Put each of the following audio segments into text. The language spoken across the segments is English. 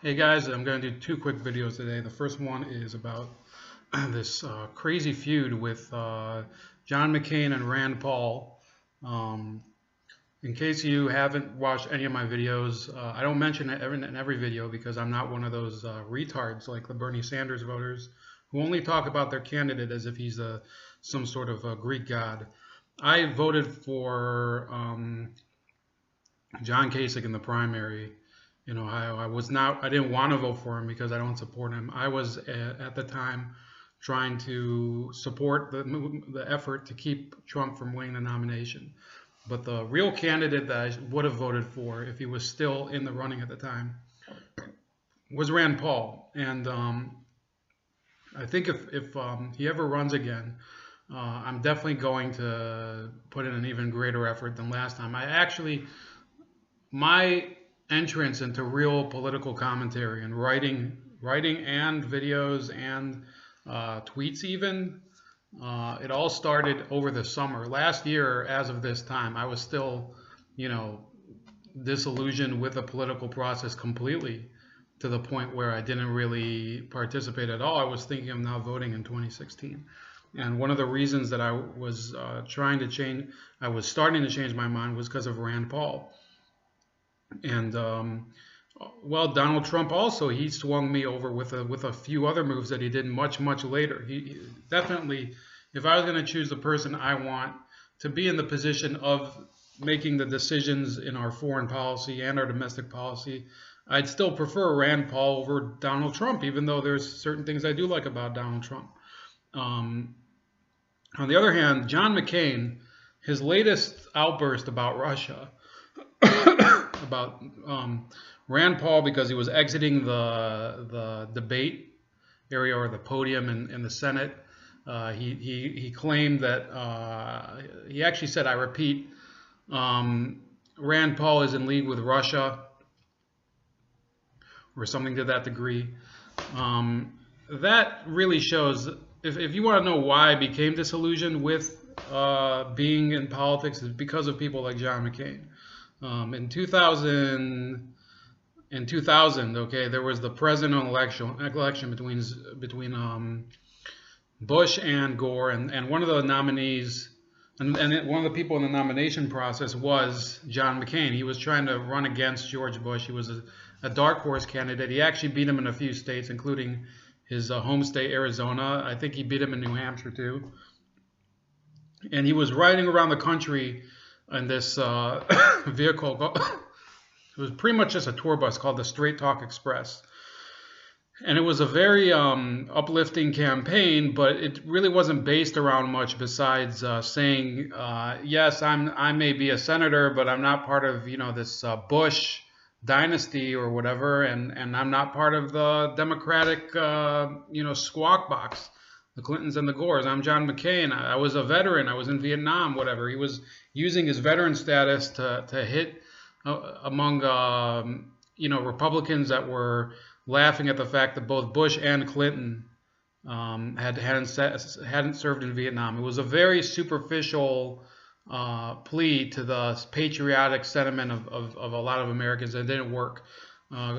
Hey guys, I'm going to do two quick videos today. The first one is about this crazy feud with John McCain and Rand Paul. Um, in case you haven't watched any of my videos, I don't mention it in every video because I'm not one of those retards like the Bernie Sanders voters who only talk about their candidate as if he's some sort of a Greek god. I voted for John Kasich in the primary in Ohio. I didn't want to vote for him because I don't support him. I was at the time trying to support the effort to keep Trump from winning the nomination. But the real candidate that I would have voted for if he was still in the running at the time was Rand Paul. And I think if he ever runs again, I'm definitely going to put in an even greater effort than last time. My entrance into real political commentary and writing and videos and tweets even, it all started over the summer. Last year, as of this time, I was still, disillusioned with the political process completely to the point where I didn't really participate at all. I was thinking of now voting in 2016. And one of the reasons that I was starting to change my mind was because of Rand Paul. And well, Donald Trump also, he swung me over with a few other moves that he did much later. He definitely, if I was going to choose the person I want to be in the position of making the decisions in our foreign policy and our domestic policy, I'd still prefer Rand Paul over Donald Trump, even though there's certain things I do like about Donald Trump. On the other hand, John McCain, his latest outburst about Russia, about Rand Paul, because he was exiting the debate area or the podium in the Senate. He claimed that he actually said, I repeat, Rand Paul is in league with Russia, or something to that degree. That really shows, if you want to know why I became disillusioned with being in politics, it's because of people like John McCain. In 2000, okay, there was the presidential election between Bush and Gore, and one of the nominees, and one of the people in the nomination process was John McCain. He was trying to run against George Bush. He was a dark horse candidate. He actually beat him in a few states, including his home state, Arizona. I think he beat him in New Hampshire too. And he was riding around the country in this vehicle. It was pretty much just a tour bus called the Straight Talk Express. And it was a very uplifting campaign, but it really wasn't based around much besides saying, yes, I may be a senator, but I'm not part of this Bush dynasty or whatever, and I'm not part of the Democratic squawk box, the Clintons and the Gores. I'm John McCain. I was a veteran. I was in Vietnam, whatever. He was using his veteran status to hit among Republicans that were laughing at the fact that both Bush and Clinton hadn't served in Vietnam. It was a very superficial plea to the patriotic sentiment of a lot of Americans, and it didn't work.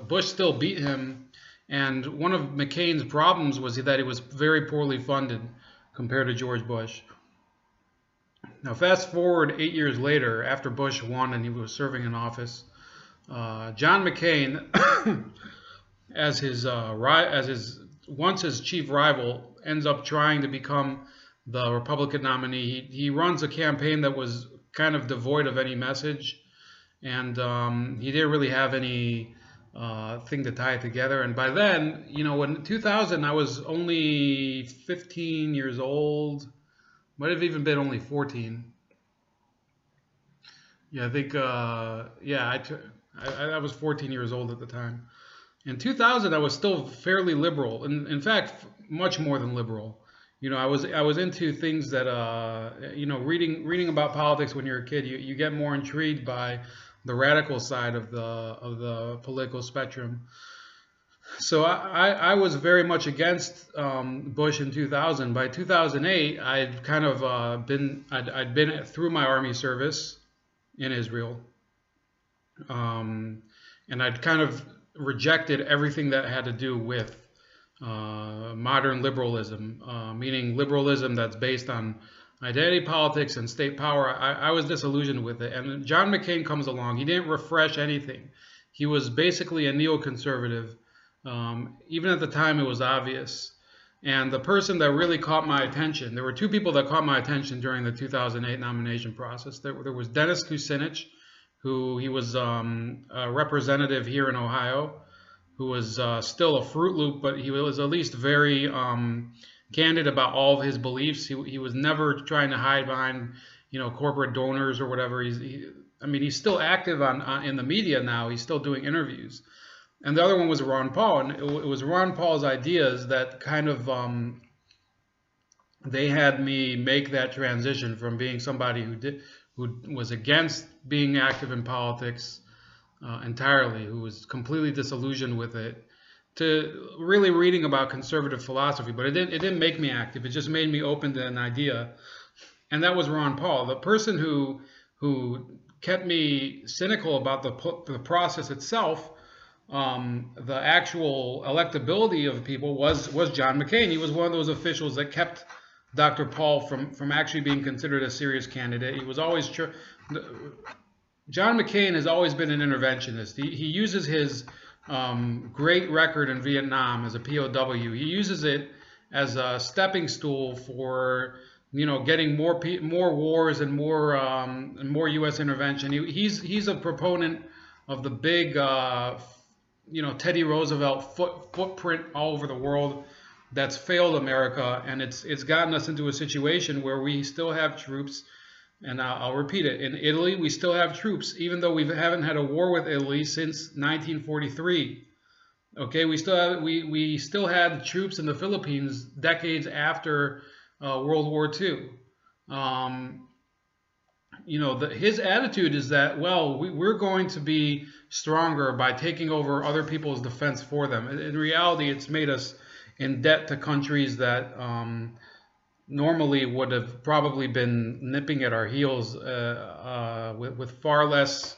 Bush still beat him. And one of McCain's problems was that he was very poorly funded compared to George Bush. Now, fast forward 8 years later, after Bush won and he was serving in office, John McCain, as his chief rival, ends up trying to become the Republican nominee. He runs a campaign that was kind of devoid of any message, and he didn't really have any thing to tie it together. And by then, in 2000, I was only 15 years old. Might have even been only 14. Yeah, I think, I was 14 years old at the time. In 2000, I was still fairly liberal, and in fact, much more than liberal. I was into things that, reading about politics when you're a kid, you get more intrigued by the radical side of the political spectrum. So I was very much against Bush in 2000. By 2008, I'd kind of I'd been through my army service in Israel, and I'd kind of rejected everything that had to do with modern liberalism, meaning liberalism that's based on identity politics and state power. I was disillusioned with it. And John McCain comes along. He didn't refresh anything. He was basically a neoconservative. Even at the time, it was obvious. And the person that really caught my attention, there were two people that caught my attention during the 2008 nomination process. There was Dennis Kucinich, who he was a representative here in Ohio, who was still a Fruit Loop, but he was at least very candid about all of his beliefs. He was never trying to hide behind, corporate donors or whatever. He's still active in the media now. He's still doing interviews. And the other one was Ron Paul, and it was Ron Paul's ideas that kind of they had me make that transition from being somebody who was against being active in politics entirely, who was completely disillusioned with it, to really reading about conservative philosophy. But it didn't make me active. It just made me open to an idea, and that was Ron Paul, the person who kept me cynical about the process itself. The actual electability of people was John McCain. He was one of those officials that kept Dr. Paul from actually being considered a serious candidate. He was always John McCain has always been an interventionist. He uses his great record in Vietnam as a POW. He uses it as a stepping stool for getting more wars and more U.S. intervention. He's a proponent of the big Teddy Roosevelt footprint all over the world that's failed America, and it's gotten us into a situation where we still have troops. And I'll repeat it. In Italy, we still have troops, even though we haven't had a war with Italy since 1943. Okay, we still had troops in the Philippines decades after World War II. His attitude is that, we're going to be stronger by taking over other people's defense for them. In reality, it's made us in debt to countries that normally would have probably been nipping at our heels with far less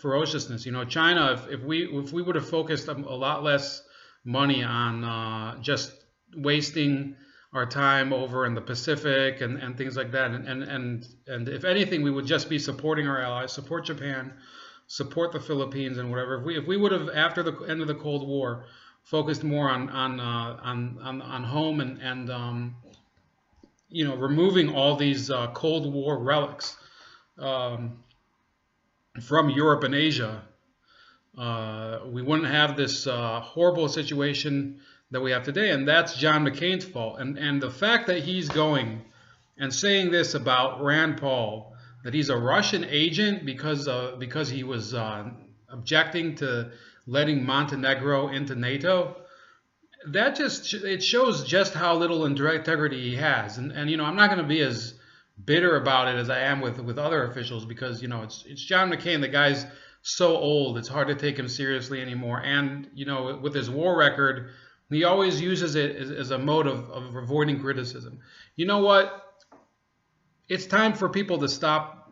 ferociousness. China, if we would have focused a lot less money on just wasting our time over in the Pacific and things like that, and if anything, we would just be supporting our allies, support Japan, support the Philippines, and whatever. If we would have, after the end of the Cold War, focused more on home and removing all these Cold War relics from Europe and Asia, we wouldn't have this horrible situation that we have today. And that's John McCain's fault. And the fact that he's going and saying this about Rand Paul, that he's a Russian agent because he was objecting to letting Montenegro into NATO, it shows just how little integrity he has. And I'm not going to be as bitter about it as I am with other officials, because it's John McCain. The guy's so old, it's hard to take him seriously anymore. And with his war record, he always uses it as a mode of avoiding criticism. You know what? It's time for people to stop.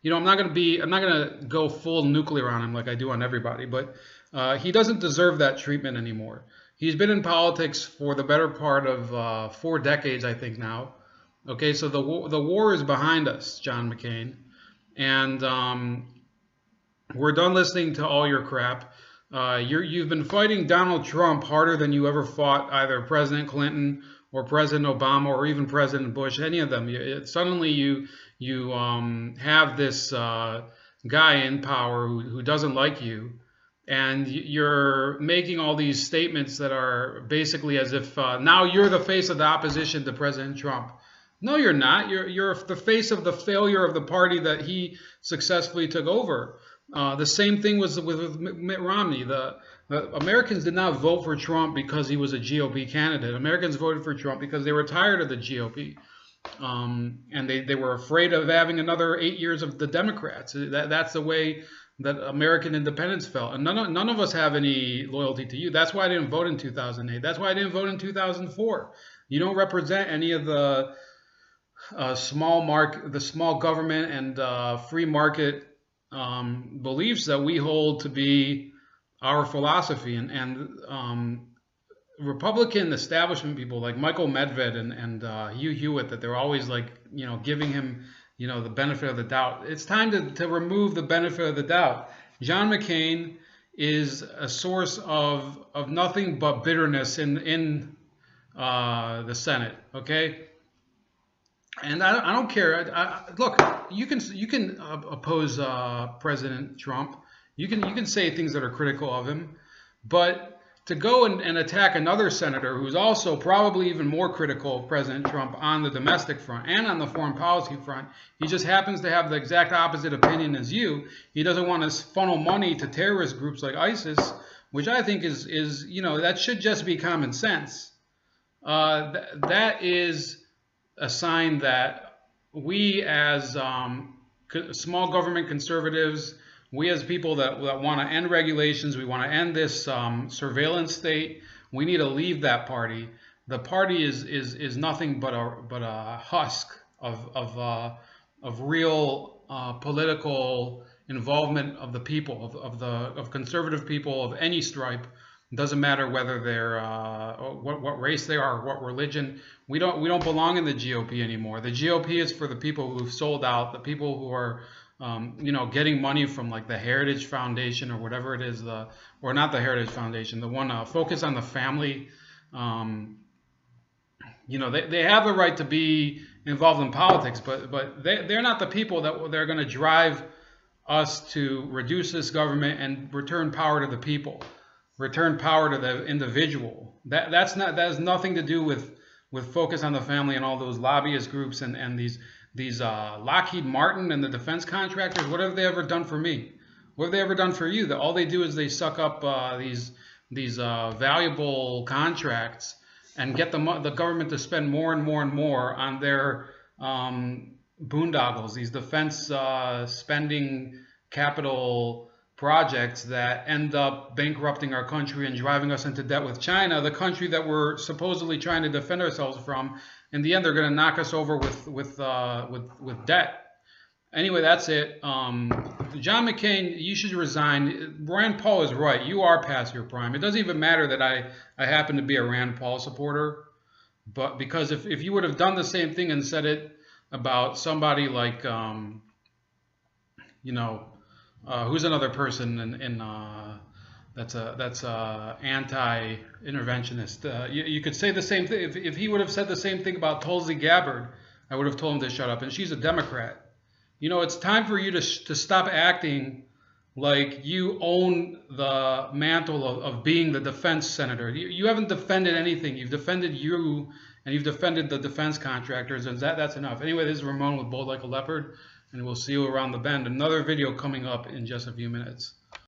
I'm not going to go full nuclear on him like I do on everybody, but he doesn't deserve that treatment anymore. He's been in politics for the better part of 4 decades, I think now. Okay, so the war is behind us, John McCain, and we're done listening to all your crap. You've been fighting Donald Trump harder than you ever fought either President Clinton or President Obama or even President Bush, any of them. Suddenly you have this guy in power who doesn't like you, and you're making all these statements that are basically as if now you're the face of the opposition to President Trump. No, you're not. You're the face of the failure of the party that he successfully took over. The same thing was with Mitt Romney. The Americans did not vote for Trump because he was a GOP candidate. Americans voted for Trump because they were tired of the GOP. And they were afraid of having another 8 years of the Democrats. That's the way that American independence felt. And none of us have any loyalty to you. That's why I didn't vote in 2008. That's why I didn't vote in 2004. You don't represent any of the small government and free market beliefs that we hold to be our philosophy, and Republican establishment people like Michael Medved and Hugh Hewitt, that they're always like, giving him, the benefit of the doubt. It's time to remove the benefit of the doubt. John McCain is a source of nothing but bitterness in the Senate. Okay, and I don't care. Look, you can oppose President Trump. You can say things that are critical of him, but to go and attack another senator who's also probably even more critical of President Trump on the domestic front and on the foreign policy front, he just happens to have the exact opposite opinion as you. He doesn't want to funnel money to terrorist groups like ISIS, which I think is that should just be common sense. That is a sign that we as small government conservatives, we as people that want to end regulations, we want to end this surveillance state, we need to leave that party. The party is nothing but a husk of real political involvement of the people, of conservative people of any stripe. It doesn't matter whether they're what race they are or what religion. We don't belong in the GOP anymore. The GOP is for the people who've sold out, the people who are getting money from like the Heritage Foundation or whatever it is, or not the Heritage Foundation, the one Focus on the Family. They have the right to be involved in politics, but they're not the people that they're going to drive us to reduce this government and return power to the people, return power to the individual. That has nothing to do with Focus on the Family and all those lobbyist groups and these Lockheed Martin and the defense contractors. What have they ever done for me? What have they ever done for you? That all they do is they suck up these valuable contracts and get the government to spend more and more and more on their boondoggles, these defense spending capital projects that end up bankrupting our country and driving us into debt with China, the country that we're supposedly trying to defend ourselves from. In the end, they're going to knock us over with debt. Anyway, that's it. John McCain, you should resign. Rand Paul is right. You are past your prime. It doesn't even matter that I happen to be a Rand Paul supporter, but because if you would have done the same thing and said it about somebody like who's another person that's anti-interventionist. You could say the same thing. If he would have said the same thing about Tulsi Gabbard, I would have told him to shut up. And she's a Democrat. It's time for you to stop acting like you own the mantle of being the defense senator. You haven't defended anything. You've defended you, and you've defended the defense contractors, and that's enough. Anyway, this is Ramon with Bold Like a Leopard, and we'll see you around the bend. Another video coming up in just a few minutes.